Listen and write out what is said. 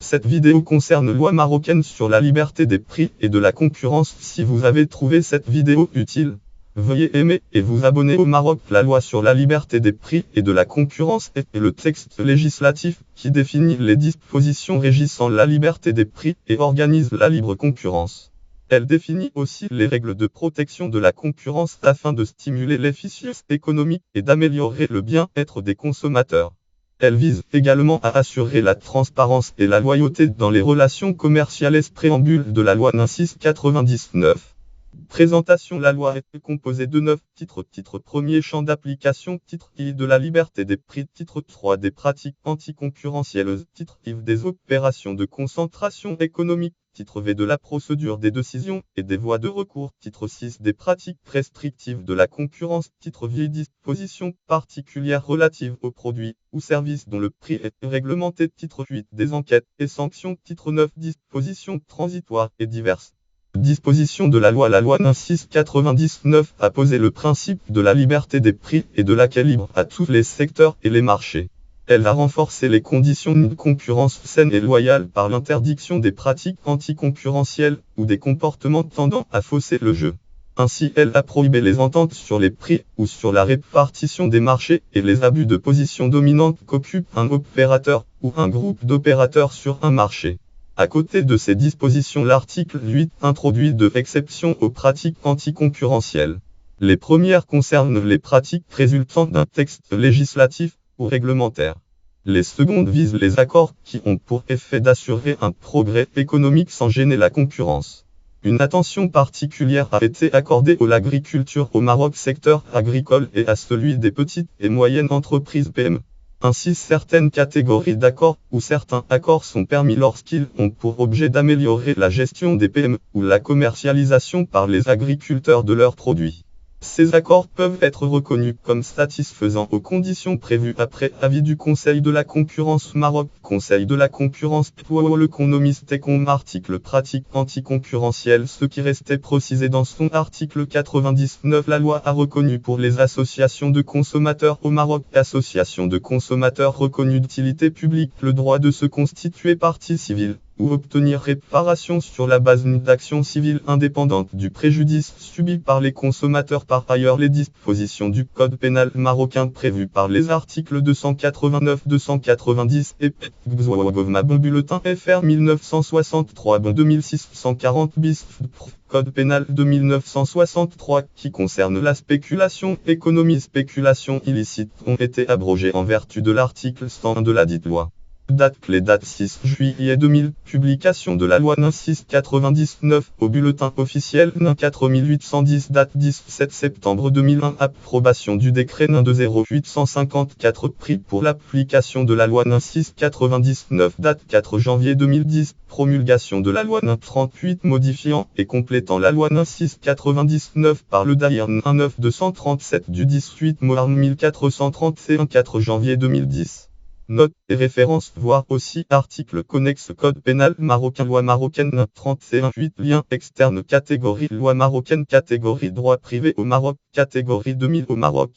Cette vidéo concerne loi marocaine sur la liberté des prix et de la concurrence. Si vous avez trouvé cette vidéo utile, veuillez aimer et vous abonner. Au Maroc, la loi sur la liberté des prix et de la concurrence est le texte législatif qui définit les dispositions régissant la liberté des prix et organise la libre concurrence. Elle définit aussi les règles de protection de la concurrence afin de stimuler l'efficience économique et d'améliorer le bien-être des consommateurs. Elle vise également à assurer la transparence et la loyauté dans les relations commerciales. Préambule de la loi NIN 699. Présentation. La loi est composée de 9 titres. Titre 1er, champ d'application. Titre I de la liberté des prix. Titre 3, des pratiques anticoncurrentielles. Titre IV, des opérations de concentration économique. Titre V, de la procédure des décisions et des voies de recours. Titre 6, des pratiques restrictives de la concurrence. Titre V, dispositions particulières relatives aux produits ou services dont le prix est réglementé. Titre 8, des enquêtes et sanctions. Titre 9, dispositions transitoires et diverses. Disposition de la loi. La loi NIN 699 a posé le principe de la liberté des prix et de l'équilibre à tous les secteurs et les marchés. Elle a renforcé les conditions d'une concurrence saine et loyale par l'interdiction des pratiques anticoncurrentielles ou des comportements tendant à fausser le jeu. Ainsi, elle a prohibé les ententes sur les prix ou sur la répartition des marchés et les abus de position dominante qu'occupe un opérateur ou un groupe d'opérateurs sur un marché. À côté de ces dispositions, l'article 8 introduit 2 exceptions aux pratiques anticoncurrentielles. Les premières concernent les pratiques résultant d'un texte législatif ou réglementaire. Les secondes visent les accords qui ont pour effet d'assurer un progrès économique sans gêner la concurrence. Une attention particulière a été accordée à l'agriculture au Maroc, secteur agricole, et à celui des petites et moyennes entreprises PME. Ainsi, certaines catégories d'accords ou certains accords sont permis lorsqu'ils ont pour objet d'améliorer la gestion des PME ou la commercialisation par les agriculteurs de leurs produits. Ces accords peuvent être reconnus comme satisfaisant aux conditions prévues après avis du Conseil de la concurrence Maroc. Conseil de la concurrence pour l'économiste et comme article pratique anticoncurrentielle. Ce qui restait précisé dans son article 99. La loi a reconnu pour les associations de consommateurs au Maroc, associations de consommateurs reconnues d'utilité publique, le droit de se constituer partie civile ou obtenir réparation sur la base d'action civile indépendante du préjudice subi par les consommateurs. Par ailleurs, les dispositions du Code pénal marocain prévues par les articles 289, 290 et bulletin FR 1963 2640 bis Code pénal de 1963 qui concerne la spéculation, économie spéculation illicite ont été abrogées en vertu de l'article 101 de la dite loi. Date clé, date 6 juillet 2000, publication de la loi NIN 699 au bulletin officiel NIN 4810, date 17 septembre 2001, approbation du décret NIN 20854 pris pour l'application de la loi NIN 699, date 4 janvier 2010, promulgation de la loi NIN 38 modifiant et complétant la loi NIN 699 par le Daïr NIN 9237 du 18 mars 1431, 4 janvier 2010. Notes et références, voir aussi article connexe Code pénal marocain, loi marocaine 31.8, lien externe, catégorie loi marocaine, catégorie droit privé au Maroc, catégorie 2000 au Maroc.